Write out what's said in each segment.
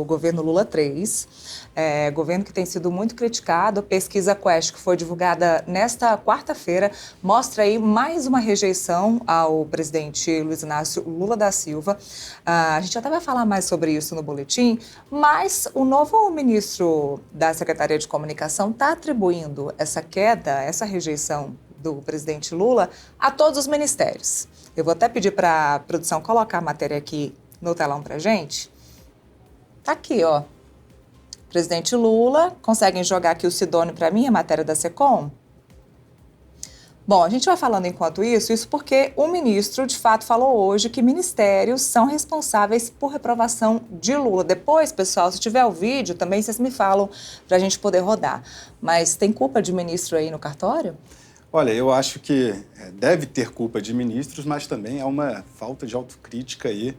o governo Lula 3, governo que tem sido muito criticado. A pesquisa Quest, que foi divulgada nesta quarta-feira, mostra aí mais uma rejeição ao presidente Luiz Inácio Lula da Silva. A gente até vai falar mais sobre isso no boletim, mas o novo ministro da Secretaria de Comunicação está atribuindo essa queda, essa rejeição do presidente Lula a todos os ministérios. Eu vou até pedir para a produção colocar a matéria aqui no telão para a gente. Tá aqui, ó. Presidente Lula, conseguem jogar aqui o Sidônio para mim, a matéria da SECOM? Bom, a gente vai falando enquanto isso porque o ministro, de fato, falou hoje que ministérios são responsáveis por reprovação de Lula. Depois, pessoal, se tiver o vídeo, também vocês me falam para a gente poder rodar. Mas tem culpa de ministro aí no cartório? Olha, eu acho que deve ter culpa de ministros, mas também há uma falta de autocrítica aí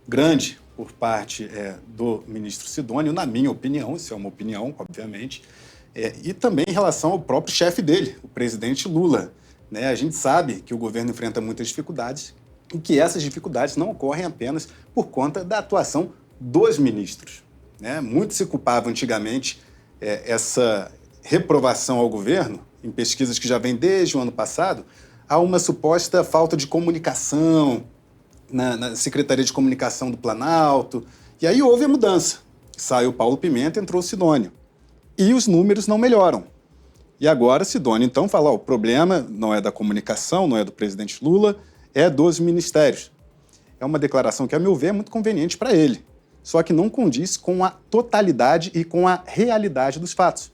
grande por parte do ministro Sidônio, na minha opinião, isso é uma opinião, obviamente, e também em relação ao próprio chefe dele, o presidente Lula. Né? A gente sabe que o governo enfrenta muitas dificuldades e que essas dificuldades não ocorrem apenas por conta da atuação dos ministros. Né? Muito se culpava antigamente essa reprovação ao governo, em pesquisas que já vem desde o ano passado, há uma suposta falta de comunicação na Secretaria de Comunicação do Planalto. E aí houve a mudança. Saiu Paulo Pimenta, entrou o Sidônio. E os números não melhoram. E agora Sidônio, então, fala, o problema não é da comunicação, não é do presidente Lula, é dos ministérios. É uma declaração que, a meu ver, é muito conveniente para ele. Só que não condiz com a totalidade e com a realidade dos fatos.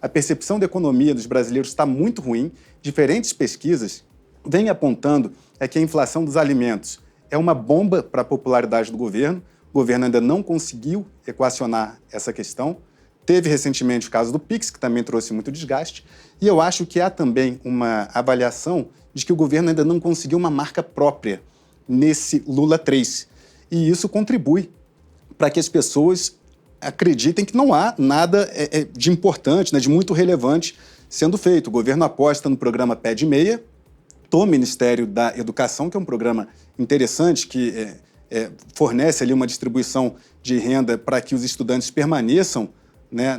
A percepção da economia dos brasileiros está muito ruim. Diferentes pesquisas vêm apontando que a inflação dos alimentos é uma bomba para a popularidade do governo. O governo ainda não conseguiu equacionar essa questão. Teve recentemente o caso do Pix, que também trouxe muito desgaste. E eu acho que há também uma avaliação de que o governo ainda não conseguiu uma marca própria nesse Lula 3. E isso contribui para que as pessoas acreditem que não há nada de importante, né, de muito relevante sendo feito. O governo aposta no programa Pé de Meia, do Ministério da Educação, que é um programa interessante, que fornece ali uma distribuição de renda para que os estudantes permaneçam, né,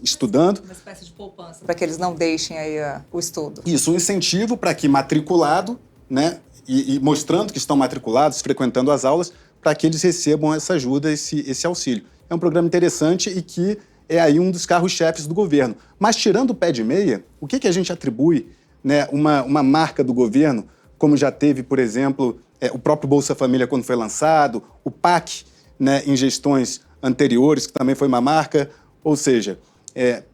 estudando. Uma espécie de poupança, para que eles não deixem aí o estudo. Isso, um incentivo para que matriculado, né, e mostrando que estão matriculados, frequentando as aulas, para que eles recebam essa ajuda, esse auxílio. É um programa interessante e que é aí um dos carros-chefes do governo. Mas, tirando o Pé de Meia, o que a gente atribui, né, uma marca do governo, como já teve, por exemplo, o próprio Bolsa Família quando foi lançado, o PAC, né, em gestões anteriores, que também foi uma marca. Ou seja,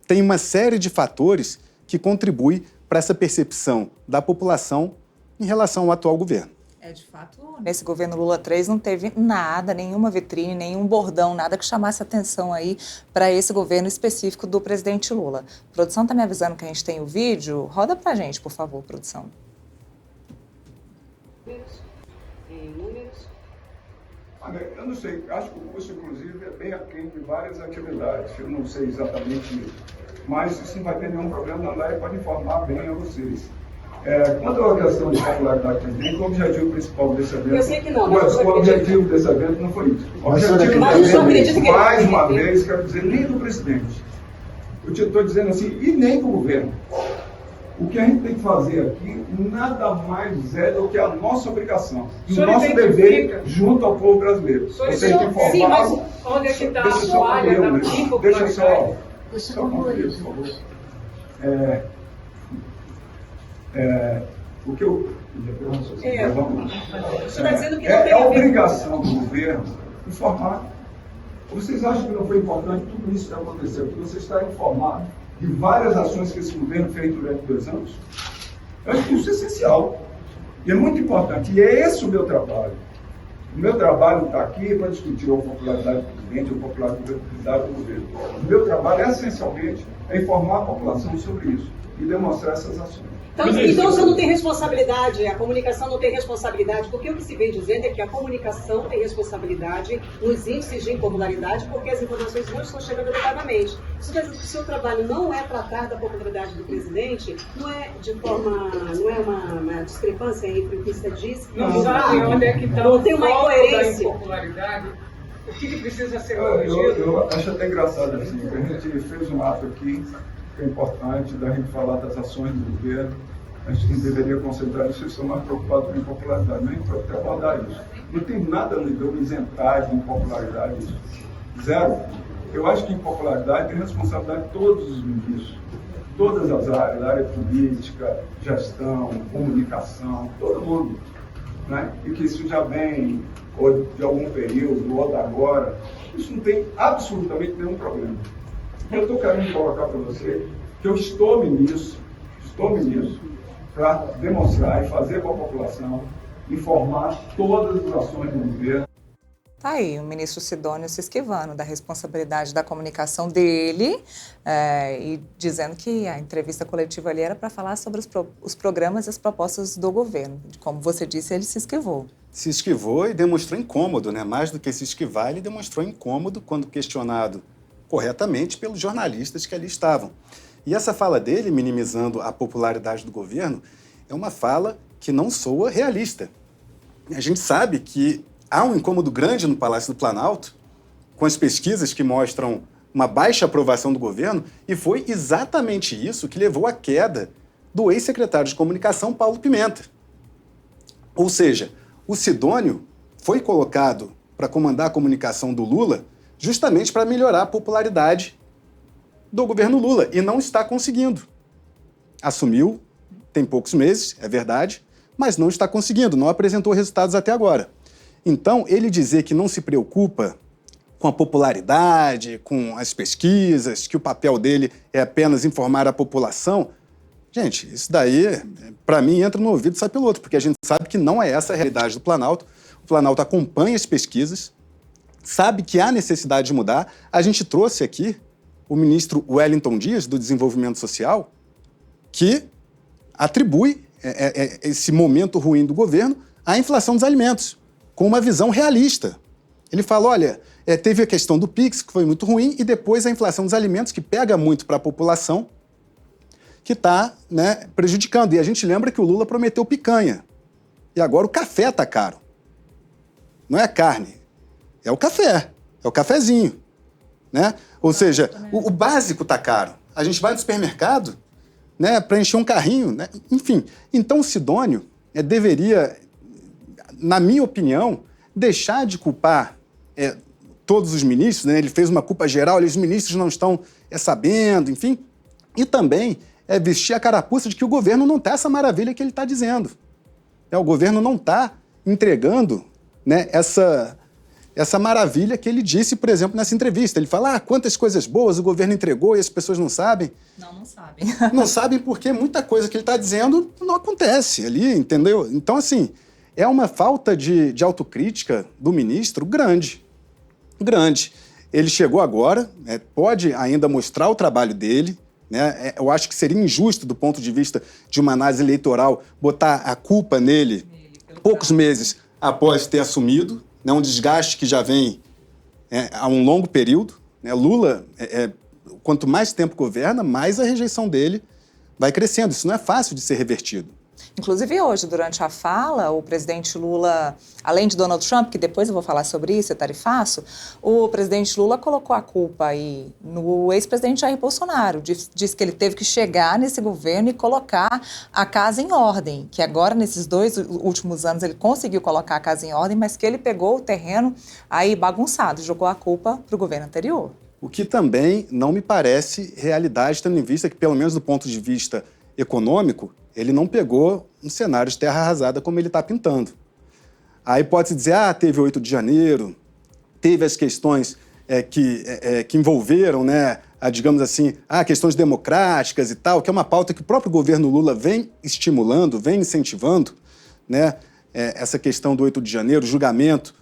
tem uma série de fatores que contribuem para essa percepção da população em relação ao atual governo. De fato, nesse governo Lula 3 não teve nada, nenhuma vitrine, nenhum bordão, nada que chamasse atenção aí para esse governo específico do presidente Lula. A produção está me avisando que a gente tem o vídeo. Roda para a gente, por favor, produção. Olha, eu não sei, acho que o curso, inclusive, é bem aquém de várias atividades. Eu não sei exatamente, mas isso não vai ter nenhum problema, lá e pode informar bem a vocês. Quanto à questão de popularidade do presidente, o objetivo principal desse evento... Eu sei que não, mas o objetivo desse evento não foi isso. O objetivo desse evento, mais uma vez, quero dizer, nem do presidente. Eu estou dizendo assim, e nem do governo. O que a gente tem que fazer aqui nada mais é do que a nossa obrigação. E o nosso dever junto ao povo brasileiro. Vocês que informaram... Sim, mas onde é que está a falha da impopularidade? Deixa eu só concluir, por favor. O que eu... Vamos lá. É a obrigação do governo informar. Vocês acham que não foi importante tudo isso que aconteceu? Que você está informado de várias ações que esse governo fez durante 2 anos? Eu acho que isso é essencial. E é muito importante. E é esse o meu trabalho. O meu trabalho está aqui para discutir a popularidade do presidente, a popularidade do governo. O meu trabalho, essencialmente, é informar a população sobre isso e demonstrar essas ações. Então você não tem responsabilidade, a comunicação não tem responsabilidade, porque o que se vem dizendo é que a comunicação tem responsabilidade nos índices de impopularidade, porque as informações não estão chegando adequadamente. Isso quer dizer que o seu trabalho não é tratar da popularidade do presidente, não é uma discrepância entre o que você diz, não sabe onde é que está não tem uma incoerência. O que precisa ser Eu corrigido? acho até engraçado assim, que a gente fez um ato aqui que é importante da gente falar das ações do governo. A gente não deveria concentrar nisso, eu estou mais preocupado com impopularidade, nem para até abordar isso. Não tem nada no de eu isentar de impopularidade isso. Zero. Eu acho que impopularidade tem responsabilidade de todos os ministros, todas as áreas, a área política, gestão, comunicação, todo mundo. Né? E que isso já vem ou de algum período, ou da agora, isso não tem absolutamente nenhum problema. Eu estou querendo colocar para você que eu estou ministro, para demonstrar e fazer com a população, informar todas as ações do governo. Tá aí o ministro Sidônio se esquivando da responsabilidade da comunicação dele e dizendo que a entrevista coletiva ali era para falar sobre os programas e as propostas do governo. Como você disse, ele se esquivou. Se esquivou e demonstrou incômodo, né? Mais do que se esquivar, ele demonstrou incômodo quando questionado corretamente pelos jornalistas que ali estavam. E essa fala dele, minimizando a popularidade do governo, é uma fala que não soa realista. A gente sabe que há um incômodo grande no Palácio do Planalto, com as pesquisas que mostram uma baixa aprovação do governo, e foi exatamente isso que levou à queda do ex-secretário de Comunicação, Paulo Pimenta. Ou seja, o Sidônio foi colocado para comandar a comunicação do Lula justamente para melhorar a popularidade do governo Lula, e não está conseguindo. Assumiu, tem poucos meses, é verdade, mas não está conseguindo, não apresentou resultados até agora. Então, ele dizer que não se preocupa com a popularidade, com as pesquisas, que o papel dele é apenas informar a população, gente, isso daí, para mim, entra no ouvido e sai pelo outro, porque a gente sabe que não é essa a realidade do Planalto. O Planalto acompanha as pesquisas, sabe que há necessidade de mudar. A gente trouxe aqui o ministro Wellington Dias, do Desenvolvimento Social, que atribui esse momento ruim do governo à inflação dos alimentos, com uma visão realista. Ele fala, olha, teve a questão do PIX, que foi muito ruim, e depois a inflação dos alimentos, que pega muito para a população, que está, né, prejudicando. E a gente lembra que o Lula prometeu picanha. E agora o café está caro. Não é a carne, é o café, é o cafezinho. Né? Ou seja, o básico está caro. A gente vai no supermercado, né, para encher um carrinho. Né? Enfim, então o Sidônio deveria, na minha opinião, deixar de culpar todos os ministros, né? Ele fez uma culpa geral, os ministros não estão sabendo, enfim, e também vestir a carapuça de que o governo não está essa maravilha que ele está dizendo. O governo não está entregando, né, essa maravilha que ele disse, por exemplo, nessa entrevista. Ele fala, quantas coisas boas o governo entregou e as pessoas não sabem. Não sabem. Não sabem porque muita coisa que ele está dizendo não acontece ali, entendeu? Então, assim, é uma falta de autocrítica do ministro grande. Grande. Ele chegou agora, pode ainda mostrar o trabalho dele, né? Eu acho que seria injusto, do ponto de vista de uma análise eleitoral, botar a culpa nele poucos meses após ter assumido, né? Um desgaste que já vem há um longo período. Né? Lula, quanto mais tempo governa, mais a rejeição dele vai crescendo. Isso não é fácil de ser revertido. Inclusive hoje, durante a fala, o presidente Lula, além de Donald Trump, que depois eu vou falar sobre isso, é tarifaço, o presidente Lula colocou a culpa aí no ex-presidente Jair Bolsonaro. Disse que ele teve que chegar nesse governo e colocar a casa em ordem, que agora, nesses 2 últimos anos, ele conseguiu colocar a casa em ordem, mas que ele pegou o terreno aí bagunçado, jogou a culpa para o governo anterior. O que também não me parece realidade, tendo em vista que, pelo menos do ponto de vista econômico, ele não pegou um cenário de terra arrasada como ele está pintando. Aí pode-se dizer, teve 8 de janeiro, teve as questões que envolveram, né, digamos assim, questões democráticas e tal, que é uma pauta que o próprio governo Lula vem estimulando, vem incentivando, né, essa questão do 8 de janeiro, o julgamento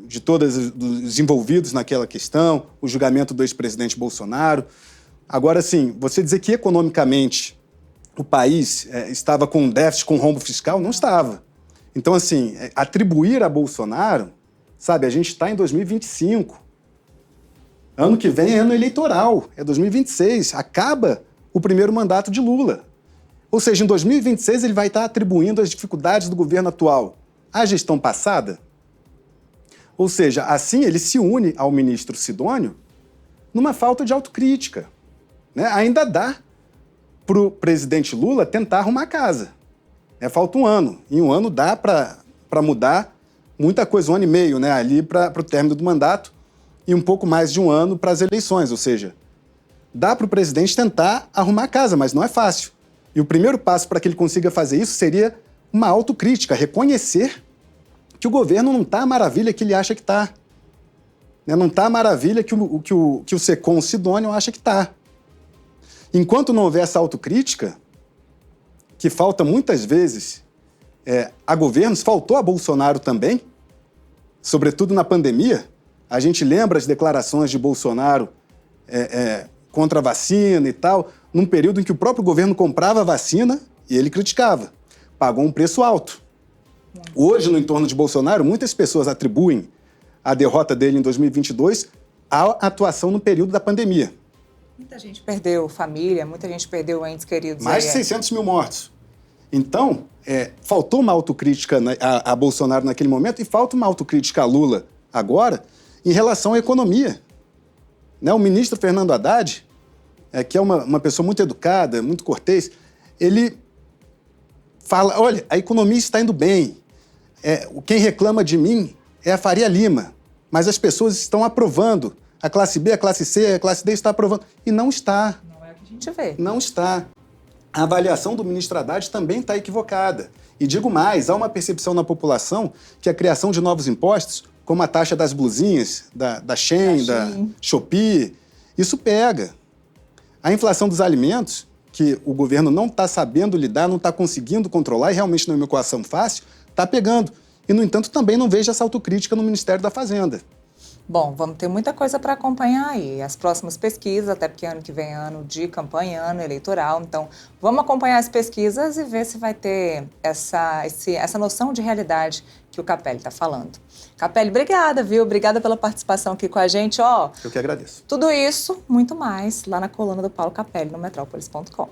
de todos os envolvidos naquela questão, o julgamento do ex-presidente Bolsonaro. Agora, sim, você dizer que economicamente o país estava com um déficit, com um rombo fiscal, não estava. Então, assim, atribuir a Bolsonaro, sabe, a gente está em 2025. Ano que vem é ano eleitoral, é 2026, acaba o primeiro mandato de Lula. Ou seja, em 2026 ele vai estar atribuindo as dificuldades do governo atual à gestão passada? Ou seja, assim ele se une ao ministro Sidônio numa falta de autocrítica, né? Ainda dá para o presidente Lula tentar arrumar a casa. Falta um ano. Em um ano dá para mudar muita coisa, 1 ano e meio, né? Ali para o término do mandato e um pouco mais de um ano para as eleições. Ou seja, dá para o presidente tentar arrumar a casa, mas não é fácil. E o primeiro passo para que ele consiga fazer isso seria uma autocrítica, reconhecer que o governo não está a maravilha que ele acha que está. Não está a maravilha que o SECOM, o Sidônio, acha que está. Enquanto não houver essa autocrítica, que falta muitas vezes a governos, faltou a Bolsonaro também, sobretudo na pandemia. A gente lembra as declarações de Bolsonaro contra a vacina e tal, num período em que o próprio governo comprava a vacina e ele criticava. Pagou um preço alto. Hoje, no entorno de Bolsonaro, muitas pessoas atribuem a derrota dele em 2022 à atuação no período da pandemia. Muita gente perdeu família, muita gente perdeu entes queridos. Mais de 600 mil mortos. Então, faltou uma autocrítica a Bolsonaro naquele momento e falta uma autocrítica a Lula agora em relação à economia. O ministro Fernando Haddad, que é uma pessoa muito educada, muito cortês, ele fala, olha, a economia está indo bem, quem reclama de mim é a Faria Lima, mas as pessoas estão aprovando, a classe B, a classe C, a classe D está aprovando, e não está. Não é o que a gente vê. Não está. A avaliação do ministro Haddad também está equivocada. E digo mais, há uma percepção na população que a criação de novos impostos, como a taxa das blusinhas, da Shein, da Shopee, isso pega. A inflação dos alimentos, que o governo não está sabendo lidar, não está conseguindo controlar, e realmente não é uma equação fácil, está pegando. E, no entanto, também não vejo essa autocrítica no Ministério da Fazenda. Bom, vamos ter muita coisa para acompanhar aí. As próximas pesquisas, até porque ano que vem é ano de campanha, ano eleitoral. Então, vamos acompanhar as pesquisas e ver se vai ter essa noção de realidade que o Capelli está falando. Capelli, obrigada, viu? Obrigada pela participação aqui com a gente. Eu que agradeço. Tudo isso, muito mais, lá na coluna do Paulo Capelli, no Metrópolis.com.